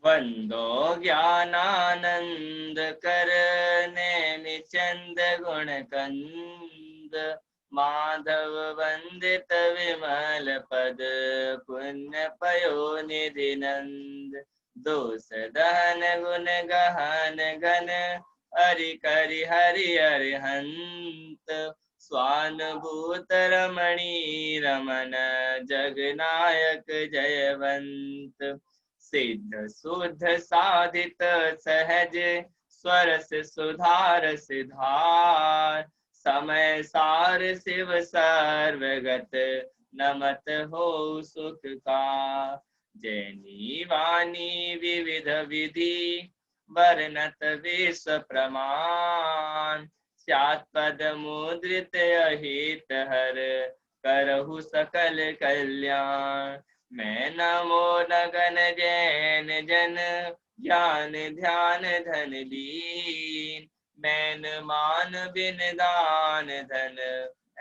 वंदो ज्ञानानंद कर नैन चंद गुण कंद, माधव वंदित विमल पद पुण्य पयो निधि नंद। दोष दहन गुण गहन घन, हरि करि हरि अरिहंत। स्वानुभूत रमणी रमन, जगनायक जयवंत। सिद्ध शुद्ध साधित सहज, स्वरस सुधार सिधार। समय सार शिव सर्वगत, नमत हो सुख का। जैनी वाणी विविध विधि, वर्णत विश्व प्रमाण। स्यात् पद मुद्रित अहित हर, करहु सकल कल्याण। मैं नमो नगन जैन जन, ज्ञान ध्यान धन लीन। मैन मान बिन दान धन,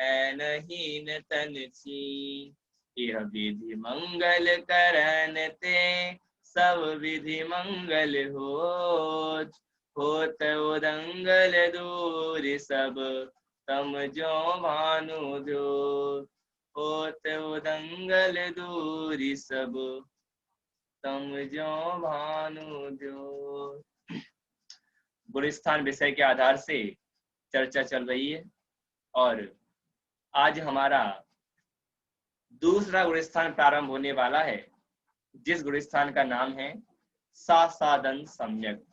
ऐन हीन तन छीन। यह विधि मंगल करन ते, सब विधि मंगल होत। होत उदंगल दूर सब, तम जो भानु जो। होत उदंगल दूरी सब, तम जो भानु जो। गुलिस्तान विषय के आधार से चर्चा चल रही है और आज हमारा दूसरा गुलिस्तान प्रारंभ होने वाला है, जिस गुलिस्तान का नाम है सासादन सम्यक।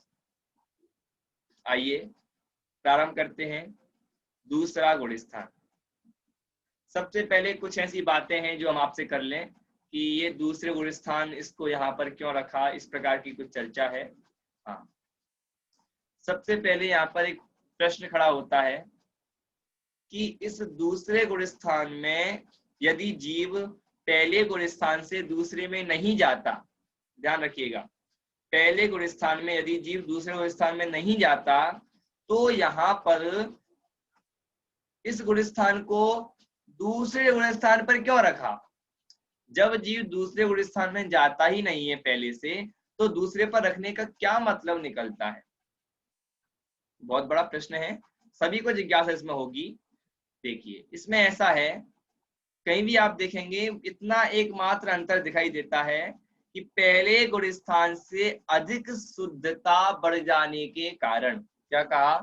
आइए प्रारंभ करते हैं दूसरा गुलिस्तान। सबसे पहले कुछ ऐसी बातें हैं जो हम आपसे कर लें कि ये दूसरे गुलिस्तान इसको यहाँ पर क्यों रखा, इस प्रकार की कुछ चर्चा है। हाँ, सबसे पहले यहाँ पर एक प्रश्न खड़ा होता है कि इस दूसरे गुलिस्तान में यदि जीव पहले गुलिस्तान से दूसरे में नहीं जाता, ध्यान रखिएगा, पहले गुलिस्तान में यदि जीव दूसरे गुलिस्तान में नहीं जाता तो यहाँ पर इस गुलिस्तान को दूसरे गुलिस्तान पर क्यों रखा। जब जीव दूसरे गुलिस्तान में जाता ही नहीं है पहले से, तो दूसरे पर रखने का क्या मतलब निकलता है। बहुत बड़ा प्रश्न है, सभी को जिज्ञासा इसमें होगी। देखिए इसमें ऐसा है, कहीं भी आप देखेंगे इतना एकमात्र अंतर दिखाई देता है कि पहले गुलिस्तान से अधिक शुद्धता बढ़ जाने के कारण, क्या कहा,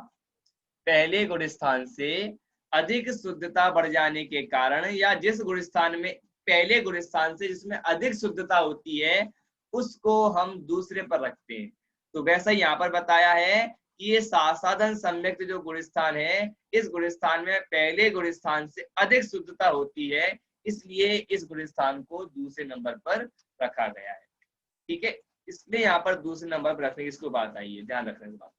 पहले गुलिस्तान से अधिक शुद्धता बढ़ जाने के कारण, या जिस गुलिस्तान में पहले गुलिस्तान से जिसमें अधिक शुद्धता होती है उसको हम दूसरे पर रखते हैं। तो वैसा यहाँ पर बताया है कि ये सासादन सम्यक जो गुलिस्तान है, इस गुलिस्तान में पहले गुलिस्तान से अधिक शुद्धता होती है, इसलिए इस गुलिस्तान को दूसरे नंबर पर रखा गया है। ठीक है, इसलिए यहाँ पर दूसरे नंबर पर रखने की इसको बात आई है, ध्यान रखने की बात।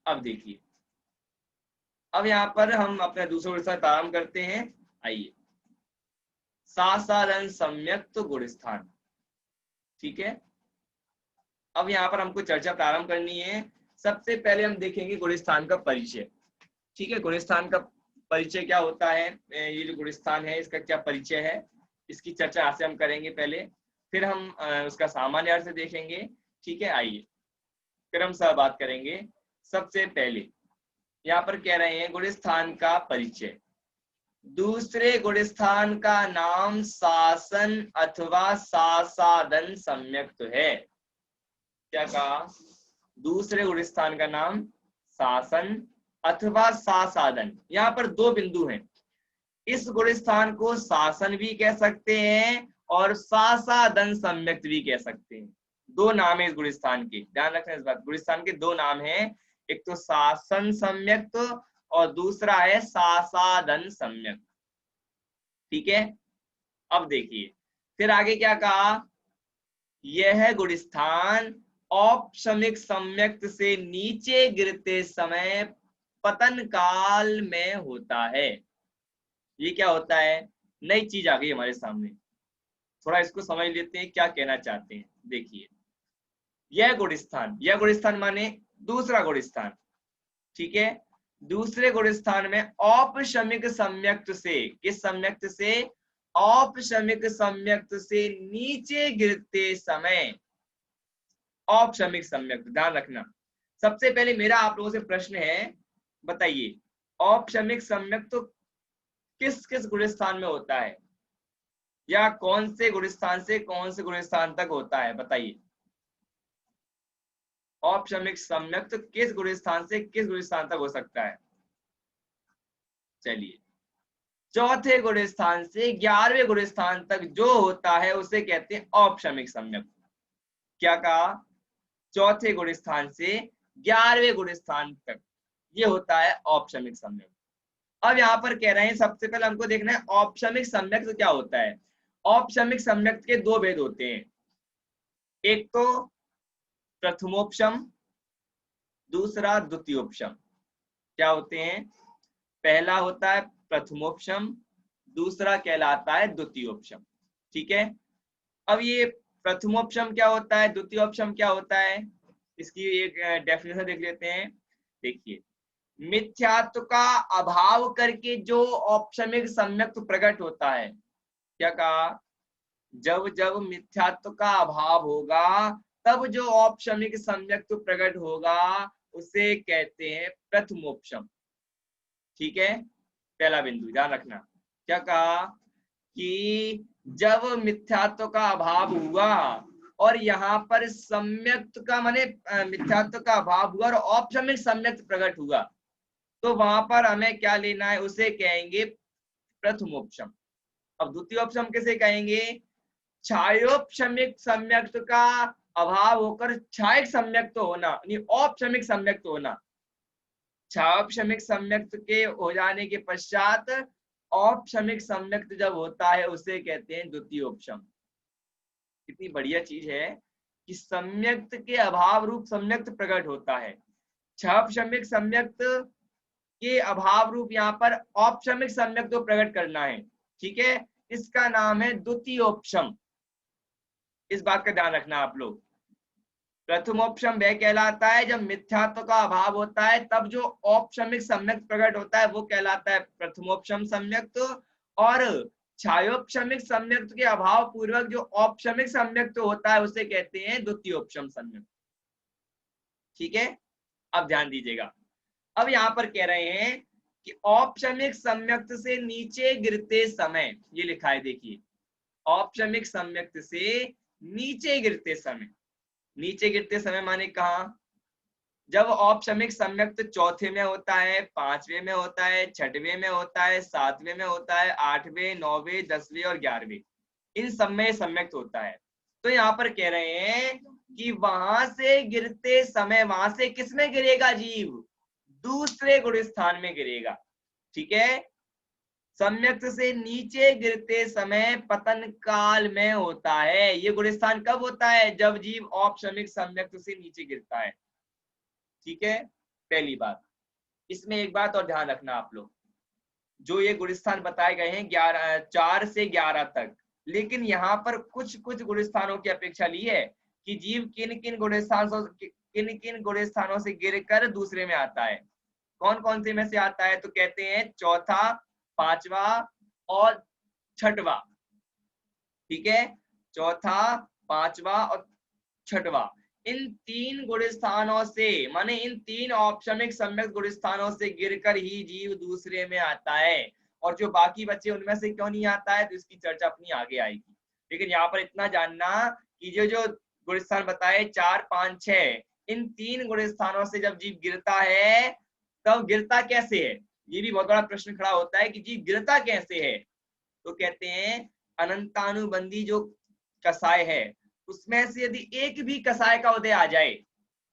अब देखिए, अब यहाँ पर हम अपने दूसरे गुलिस्तान प्रारंभ करते हैं। आइए, सासादन सम्यक तो गुलिस्तान। ठीक है, अब यहाँ पर हमको चर्चा प्रारंभ करनी है। सबसे पहले हम देखेंगे गुलिस्तान का परिचय। ठीक है, गुलिस्तान का परिचय क्या होता है, ये जो गुलिस्तान है इसका क्या परिचय है, इसकी चर्चा यहाँ से हम करेंगे पहले, फिर हम उसका सामान्य अर्थ देखेंगे। ठीक है, आइए फिर हम सब बात करेंगे। सबसे पहले यहाँ पर कह रहे हैं गुलिस्तान का परिचय। दूसरे गुलिस्तान का नाम शासन अथवा सासादन सम्यक तो है। क्या कहा, दूसरे गुलिस्तान का नाम शासन अथवा सासादन। यहाँ पर दो बिंदु हैं, इस गुलिस्तान को शासन भी कह सकते हैं और सासादन सम्यक भी कह सकते हैं। दो नाम है इस गुलिस्तान के, ध्यान रखना इस बात। गुलिस्तान के दो नाम हैं, एक तो शासन सम्यक और दूसरा है सासादन सम्यक। ठीक है, अब देखिए फिर आगे क्या कहा, यह गुलिस्तान औपशमिक सम्यक से नीचे गिरते समय पतन काल में होता है। ये क्या होता है, नई चीज आ गई हमारे सामने, थोड़ा इसको समझ लेते हैं क्या कहना चाहते हैं। देखिए, यह गुलिस्तान माने दूसरा गुलिस्तान। ठीक है, दूसरे गुलिस्तान में औपशमिक सम्यक्त से, किस सम्यक्त से, औपशमिक सम्यक्त से नीचे गिरते समय, औपशमिक सम्यक्त, ध्यान रखना। सबसे पहले मेरा आप लोगों से प्रश्न है, बताइए औपशमिक सम्यक्त तो किस किस गुणस्थान में होता है, या कौन से गुणस्थान से कौन से गुणस्थान तक होता है, बताइए। औपशमिक सम्यक्त किस गुणस्थान से किस गुणस्थान तक हो सकता है? चलिए, चौथे गुणस्थान से 11वें गुणस्थान तक जो होता है उसे कहते हैं औपशमिक सम्यक्त। क्या कहा? चौथे गुणस्थान से 11वें गुणस्थान तक ये होता है औपशमिक सम्यक्त। अब यहाँ पर कह रहे हैं, सबसे पहले हमको देखना है औपशमिक सम्यक्त क्या होता है। औपशमिक सम्यक्त के दो भेद होते हैं, एक तो प्रथमोपशम, दूसरा द्वितीयोपशम। क्या होते हैं? पहला होता है प्रथमोपशम, दूसरा कहलाता है द्वितीयोपशम। ठीक है, अब ये प्रथमोपशम क्या होता है, द्वितीयोपशम क्या होता है, इसकी एक डेफिनेशन देख लेते हैं। देखिए, मिथ्यात्व का अभाव करके जो औपशमिक सम्यक्त प्रकट होता है, क्या कहा? जब जब मिथ्यात्व का अभाव होगा तब जो औपशमिक सम्यक्त प्रकट होगा उसे कहते हैं प्रथमोपशम। ठीक है, पहला बिंदु ध्यान रखना। क्या कहा? कि जब मिथ्यात्व का अभाव हुआ और यहाँ पर सम्यक्त का माने मिथ्यात्व का अभाव हुआ और औपशमिक सम्यक्त प्रकट हुआ, तो वहां पर हमें क्या लेना है, उसे कहेंगे प्रथमोपशम। अब द्वितीयोपशम किसे कहेंगे? छायोपशमिक सम्यक्त का अभाव होकर छायक सम्यक्त होना, यानी औपशमिक सम्यक्त होना। छायोपशमिक सम्यक्त के हो जाने के पश्चात औपशमिक सम्यक्त जब होता है उसे कहते हैं द्वितीयोपशम। कितनी बढ़िया चीज है कि सम्यक्त के अभाव रूप सम्यक्त प्रकट होता है। छायोपशमिक सम्यक्त के अभाव रूप यहाँ पर औपशमिक सम्यक्त को प्रकट करना है। ठीक है, इसका नाम है द्वितीयोपशम। इस बात का ध्यान रखना आप लोग। प्रथमोपशम वह कहलाता है जब मिथ्यात्व का अभाव होता है, तब जो औपशमिक सम्यक्त प्रकट होता है वो कहलाता है प्रथमोपशम सम्यक्त, और छायोपशमिक सम्यक्त के अभाव पूर्वक जो औपशमिक सम्यक्त होता है उसे कहते हैं द्वितीयोपशम सम्यक्त। ठीक है, अब ध्यान दीजिएगा। अब यहाँ पर कह रहे हैं कि औपशमिक सम्यक्त से नीचे गिरते समय, ये लिखा है देखिए, औपशमिक सम्यक्त से नीचे गिरते समय। नीचे गिरते समय माने कहा? जब औपशमिक सम्यक्त चौथे में होता है, पांचवें में होता है, छठवें में होता है, सातवें में होता है, आठवें, नौवें, 10वें और 11वें, इन सब में सम्यक्त होता है। तो यहाँ पर कह रहे हैं कि वहां से गिरते समय, वहां से किसमें गिरेगा जीव? दूसरे गुणस्थान में गिरेगा। ठीक है, सम्यक्त से नीचे गिरते समय पतन काल में होता है। ये गुणस्थान कब होता है? जब जीव औपशमिक सम्यक्त से नीचे गिरता है। ठीक है, पहली बात। इसमें एक बात और ध्यान रखना आप लोग, जो ये गुणस्थान बताए गए हैं 4 से 11 तक, लेकिन यहाँ पर कुछ कुछ गुणस्थानों की अपेक्षा ली है कि जीव किन किन गुणस्थानों से गिरकर दूसरे में आता है। कौन कौन से में से आता है? तो कहते हैं चौथा, पांचवा और छठवा। ठीक है, चौथा, पांचवा और छठवा, इन तीन गुणस्थानों से, माने इन तीन औपशमिक सम्यक गुणस्थानों से गिरकर ही जीव दूसरे में आता है। और जो बाकी बचे उनमें से क्यों नहीं आता है, तो इसकी चर्चा अपनी आगे आएगी। लेकिन यहाँ पर इतना जानना कि जो जो गुणस्थान बताए 4, 5, 6, इन तीन गुणस्थानों से जब जीव गिरता है तब गिरता कैसे है, ये भी बहुत बड़ा प्रश्न खड़ा होता है कि जीव गिरता कैसे है। तो कहते हैं अनंतानुबंधी जो कसाय है उसमें से यदि एक भी कसाय का उदय आ जाए,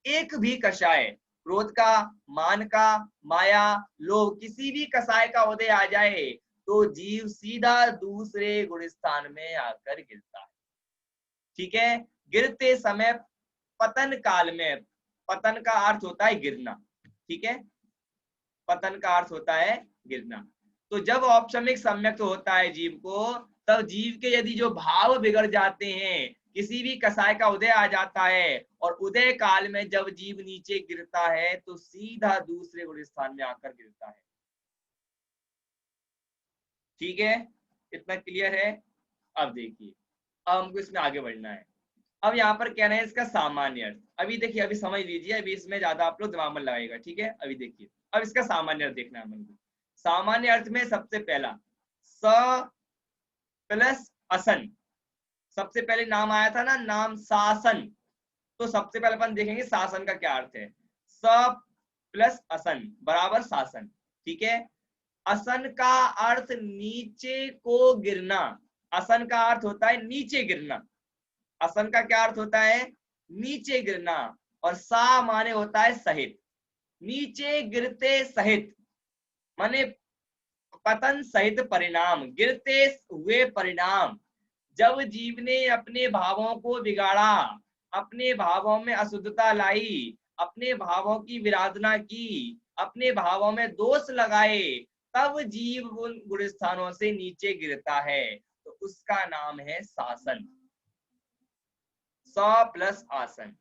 एक भी कषाय, क्रोध का, मान का, माया, लोभ, किसी भी कसाय का उदय आ जाए तो जीव सीधा दूसरे गुणस्थान में आकर गिरता है। ठीक है, गिरते समय पतन काल में, पतन का अर्थ होता है गिरना। ठीक है, पतन का अर्थ होता है गिरना। तो जब औपशमिक सम्यक्त होता है जीव को, तब जीव के यदि जो भाव बिगड़ जाते हैं, किसी भी कसाय का उदय आ जाता है और उदय काल में जब जीव नीचे गिरता है तो सीधा दूसरे गुण स्थान में आकर गिरता है। ठीक है, इतना क्लियर है? अब देखिए, अब हमको इसमें आगे बढ़ना है। अब यहाँ पर कहना है इसका सामान्य अर्थ। अभी देखिए, अभी समझ लीजिए, अभी इसमें ज्यादा आप लोग दिमाग में लगाएगा, ठीक है? अभी देखिए, अब इसका सामान्य अर्थ देखना है हमको। सामान्य अर्थ में सबसे पहला स प्लस असन, सबसे पहले नाम आया था ना, नाम शासन, तो सबसे पहले अपन देखेंगे शासन का क्या अर्थ है। स प्लस असन बराबर शासन, ठीक है? असन का अर्थ नीचे को गिरना, असन का अर्थ होता है नीचे गिरना। असन का क्या अर्थ होता है? नीचे गिरना। और सा माने होता है सहित, नीचे गिरते सहित, माने पतन सहित परिणाम, गिरते हुए परिणाम। जब जीव ने अपने भावों को बिगाड़ा, अपने भावों में अशुद्धता लाई, अपने भावों की विराधना की, अपने भावों में दोष लगाए, तब जीव उन गुण स्थानों से नीचे गिरता है, तो उसका नाम है शासन। स प्लस आसन,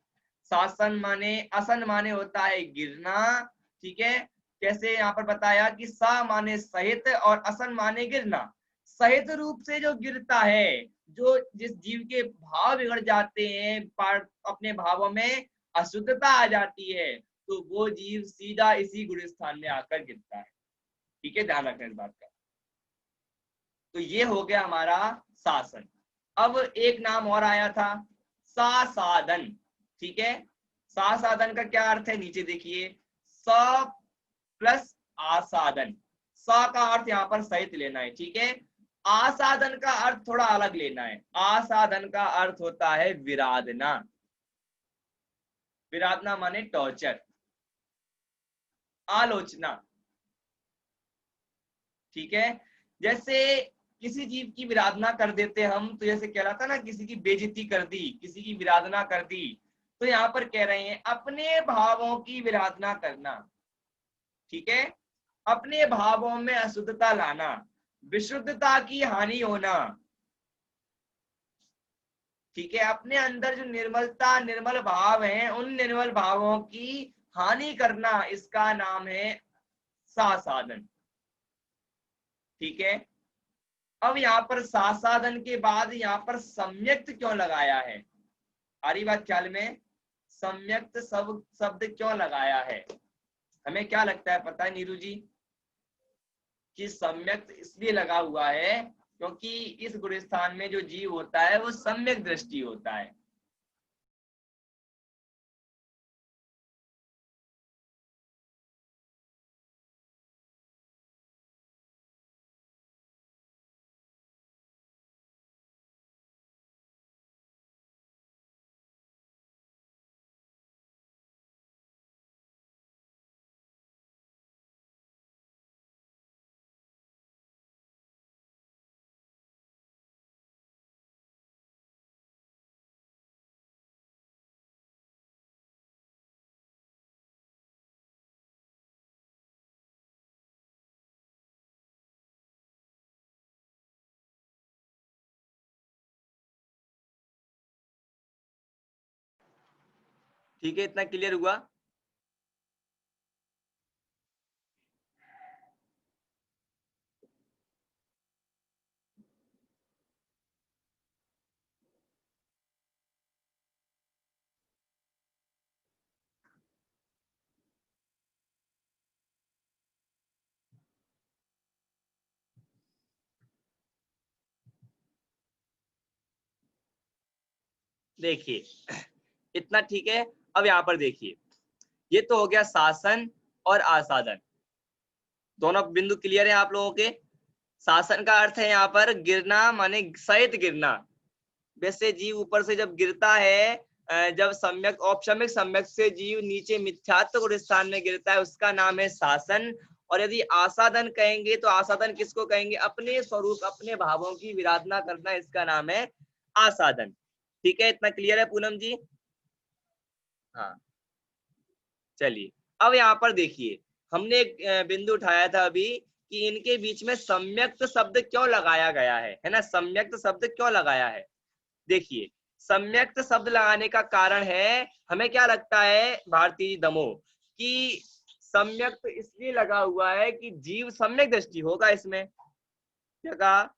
शासन माने, असन माने होता है गिरना, ठीक है? कैसे यहाँ पर बताया कि सा माने सहित और असन माने गिरना। सहित रूप से जो गिरता है, जो जिस जीव के भाव बिगड़ जाते हैं, अपने भावों में अशुद्धता आ जाती है, तो वो जीव सीधा इसी गुण स्थान में आकर गिरता है, ठीक है? ध्यान रखना इस बात का। तो ये हो गया हमारा शासन। अब एक नाम और आया था साधन, ठीक है? साधन का क्या अर्थ है? नीचे देखिए, स प्लस आसाधन। स का अर्थ यहाँ पर सहित लेना है, ठीक है? आसाधन का अर्थ थोड़ा अलग लेना है। आसाधन का अर्थ होता है विराधना। विराधना माने टॉर्चर, आलोचना, ठीक है? जैसे किसी जीव की विराधना कर देते हम, तो जैसे कह रहा था ना, किसी की बेइज्जती कर दी, किसी की विराधना कर दी, तो यहाँ पर कह रहे हैं अपने भावों की विराधना करना, ठीक है? अपने भावों में अशुद्धता लाना, विशुद्धता की हानि होना, ठीक है? अपने अंदर जो निर्मलता, निर्मल भाव हैं, उन निर्मल भावों की हानि करना, इसका नाम है साधन, ठीक है? अब यहाँ पर साधन के बाद यहाँ पर सम्यक्त क्यों लगाया है? सारी बात ख्याल में, सम्यक्त शब्द क्यों लगाया है? हमें क्या लगता है, पता है नीरू जी? कि सम्यक्त इसलिए लगा हुआ है क्योंकि इस गुण स्थान में जो जीव होता है वो सम्यक दृष्टि होता है। ठीक है, इतना क्लियर हुआ? देखिए, इतना ठीक है। अब यहाँ पर देखिए, ये तो हो गया शासन और आसाधन, दोनों बिंदु क्लियर है आप लोगों के? शासन का अर्थ है यहाँ पर गिरना, माने सहित गिरना। वैसे जीव ऊपर से जब गिरता है, जब सम्यक औपशमिक सम्यक से जीव नीचे मिथ्यात्व गुण स्थान में गिरता है, उसका नाम है शासन। और यदि आसाधन कहेंगे तो आसाधन किसको कहेंगे? अपने स्वरूप, अपने भावों की विराधना करना, इसका नाम है आसाधन। ठीक है, इतना क्लियर है पूनम जी? हाँ, चलिए अब यहाँ पर देखिए, हमने एक बिंदु उठाया था अभी कि इनके बीच में सम्यक्त शब्द क्यों लगाया गया है ना? सम्यक्त शब्द क्यों लगाया है? देखिए, सम्यक्त शब्द लगाने का कारण है, हमें क्या लगता है भारती दमो, कि सम्यक्त इसलिए लगा हुआ है कि जीव सम्यक दृष्टि होगा इसमें। क्या कहा?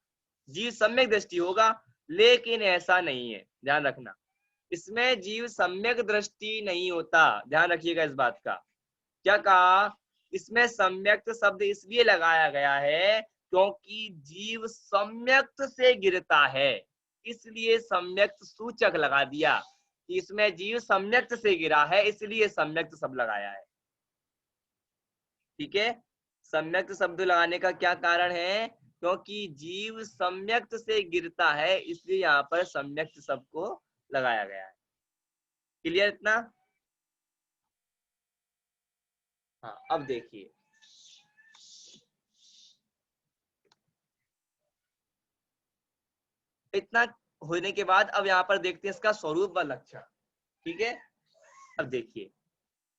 जीव सम्यक दृष्टि होगा, लेकिन ऐसा नहीं है, ध्यान रखना। इसमें जीव सम्यक दृष्टि नहीं होता, ध्यान रखिएगा इस बात का। क्या कहा? इसमें सम्यक्त शब्द इसलिए लगाया गया है क्योंकि जीव सम्यक्त से गिरता है, इसलिए सम्यक्त सूचक लगा दिया। इसमें जीव सम्यक्त से गिरा है, इसलिए सम्यक्त शब्द लगाया है। ठीक है, सम्यक्त शब्द लगाने का क्या कारण है? क्योंकि जीव सम्यक्त से गिरता है, इसलिए यहाँ पर सम्यक्त शब्द को लगाया गया है। क्लियर इतना? हाँ, अब देखिए, इतना होने के बाद अब यहाँ पर देखते हैं इसका स्वरूप व लक्षण। ठीक है, अब देखिए,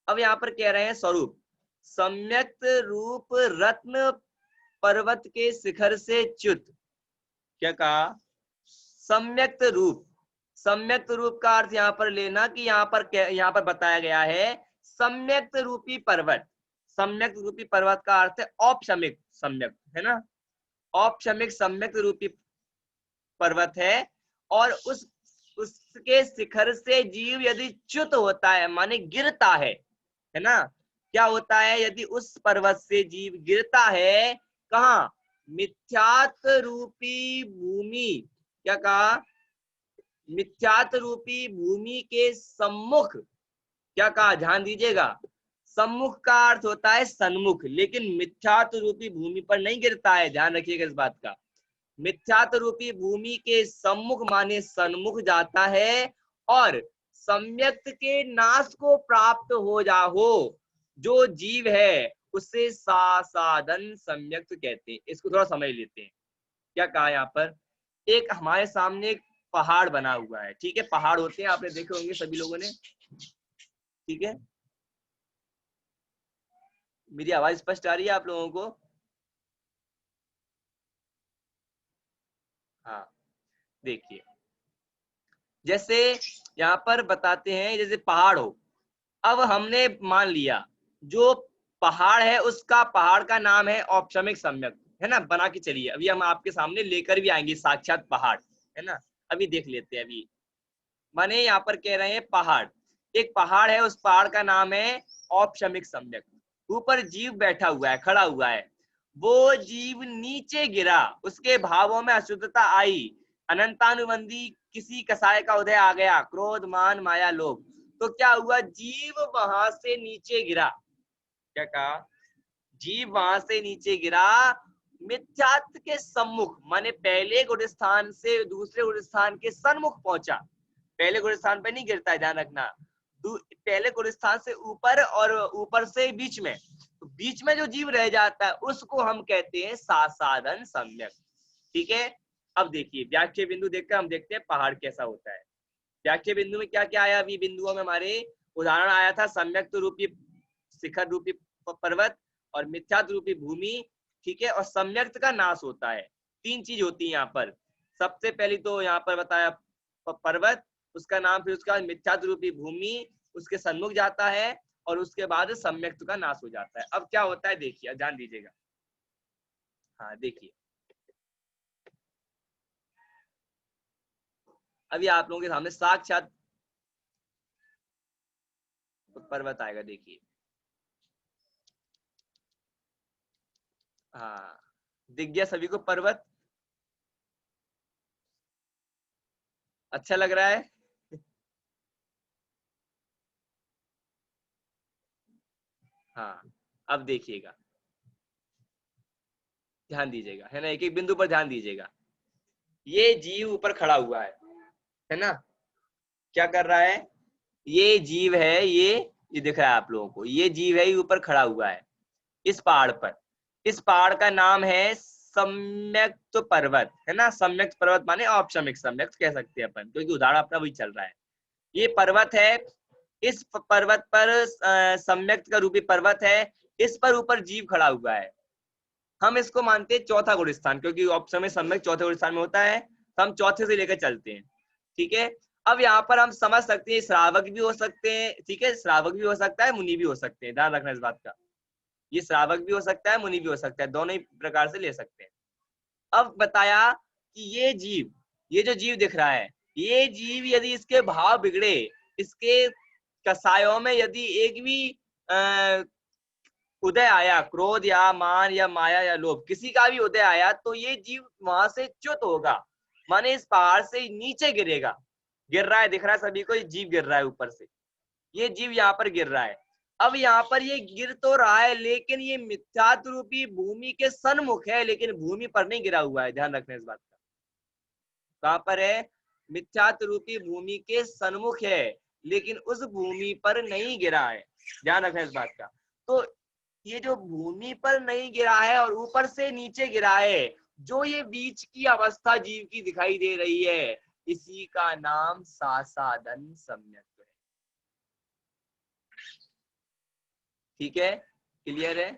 अब यहाँ पर कह रहे हैं स्वरूप, सम्यक्त रूप रत्न पर्वत के शिखर से च्युत। क्या कहा? सम्यक्त रूप, सम्यक्त रूप का अर्थ यहाँ पर लेना कि यहाँ पर बताया गया है सम्यक्त रूपी पर्वत। सम्यक्त रूपी पर्वत का अर्थ है औपशमिक सम्यक्त, है ना? औपशमिक सम्यक्त रूपी पर्वत है, और उसके शिखर से जीव यदि च्युत होता है माने गिरता है ना? क्या होता है? यदि उस पर्वत से जीव गिरता है, कहा? मिथ्यात्व रूपी भूमि। क्या कहा? मिथ्यात्व रूपी भूमि के सम्मुख। क्या कहा? ध्यान दीजिएगा, सम्मुख का अर्थ होता है सन्मुख, लेकिन मिथ्यात्व रूपी भूमि पर नहीं गिरता है, ध्यान रखिएगा इस बात का। मिथ्यात्व रूपी भूमि के सम्मुख माने सन्मुख जाता है, और सम्यक्त के नाश को प्राप्त हो जो जीव है उसे साधन सम्यक्त कहते हैं। इसको थोड़ा समझ लेते हैं। क्या कहा यहाँ पर? एक हमारे सामने एक पहाड़ बना हुआ है, ठीक है? पहाड़ होते हैं, आपने देखे होंगे सभी लोगों ने, ठीक है? मेरी आवाज स्पष्ट आ रही है आप लोगों को? हाँ, देखिए, जैसे यहाँ पर बताते हैं, जैसे पहाड़ हो, अब हमने मान लिया जो पहाड़ है उसका, पहाड़ का नाम है औपशमिक सम्यक्त, है ना? बना के चलिए, अभी हम आपके सामने लेकर भी आएंगे साक्षात पहाड़, है ना? अभी देख लेते हैं। अभी माने यहाँ पर कह रहे हैं पहाड़, एक पहाड़ है, उस पहाड़ का नाम है औपशमिक सम्यक्त। ऊपर जीव बैठा हुआ है, खड़ा हुआ है, वो जीव नीचे गिरा, उसके भावों में अशुद्धता आई, अनंतानुबंधी किसी कसाय का उदय आ गया, क्रोध मान माया लोभ, तो क्या हुआ? जीव वहां से नीचे गिरा। क्या कहा? जीव वहां से नीचे गिरा मिथ्यात्व के सम्मुख, माने पहले गुण स्थान से दूसरे गुण स्थान के सन्मुख पहुंचा। पहले गुण स्थान पर नहीं गिरता है, ध्यान रखना, पहले गुण स्थान से ऊपर और ऊपर से बीच में, तो बीच में जो जीव रह जाता है उसको हम कहते हैं साधन सम्यक। ठीक है, अब देखिए व्याख्या बिंदु देखकर हम देखते हैं पहाड़ कैसा होता है। व्याख्या बिंदु में क्या क्या आया? अभी बिंदुओं में हमारे उदाहरण आया था सम्यक्त रूपी शिखर रूपी पर्वत और मिथ्यात्व रूपी भूमि, ठीक है? और सम्यक्त का नाश होता है, तीन चीज होती है यहाँ पर। सबसे पहली तो यहाँ पर बताया पर्वत, उसका नाम, फिर उसका मिथ्यात्व रूपी भूमि उसके सन्मुख जाता है, और उसके बाद सम्यक्त का नाश हो जाता है। अब क्या होता है देखिए, ध्यान दीजिएगा। हाँ देखिए, अभी आप लोगों के सामने साक्षात पर्वत आएगा, देखिए। हाँ, दिख गया सभी को पर्वत? अच्छा लग रहा है? हाँ, अब देखिएगा, ध्यान दीजिएगा, है ना? एक एक बिंदु पर ध्यान दीजिएगा। ये जीव ऊपर खड़ा हुआ है ना? क्या कर रहा है? ये जीव है, ये दिख रहा है आप लोगों को, ये जीव है, ये ऊपर खड़ा हुआ है इस पहाड़ पर। इस पहाड़ का नाम है सम्यक्त पर्वत, है ना? सम्यक्त पर्वत माने औपशमिक सम्यक्त कह सकते हैं अपन, क्योंकि उदाहरण अपना वही चल रहा है। ये पर्वत है, इस पर्वत पर सम्यक्त का रूपी पर्वत है, इस पर ऊपर जीव खड़ा हुआ है। हम इसको मानते हैं चौथा गुण स्थान, क्योंकि औपशमिक सम्यक्त चौथे गुण स्थान में होता है, तो हम चौथे से लेकर चलते हैं। ठीक है, अब यहाँ पर हम समझ सकते हैं श्रावक भी हो सकते हैं, ठीक है? श्रावक भी हो सकता है, मुनि भी हो सकते हैं, ध्यान रखना इस बात का। ये श्रावक भी हो सकता है, मुनि भी हो सकता है, दोनों ही प्रकार से ले सकते हैं। अब बताया कि ये जो जीव दिख रहा है, ये जीव यदि इसके भाव बिगड़े, इसके कसायों में यदि एक भी उदय आया, क्रोध या मान या माया या लोभ, किसी का भी उदय आया, तो ये जीव वहां से च्युत होगा, माने इस पहाड़ से नीचे गिरेगा। गिर रहा है, दिख रहा है सभी को, जीव गिर रहा है ऊपर से, ये जीव यहाँ पर गिर रहा है। अब यहाँ पर ये गिर तो रहा है, लेकिन ये मिथ्यात्व रूपी भूमि के सन्मुख है, लेकिन भूमि पर नहीं गिरा हुआ है। ध्यान रखना इस बात का। कहां पर है? मिथ्यात्व रूपी भूमि के सन्मुख है, लेकिन उस भूमि पर नहीं गिरा है। ध्यान रखना इस बात का। तो ये जो भूमि पर नहीं गिरा है और ऊपर से नीचे गिरा है, जो ये बीच की अवस्था जीव की दिखाई दे रही है, इसी का नाम सासादन सम्यक्त्व है। ठीक है, क्लियर है?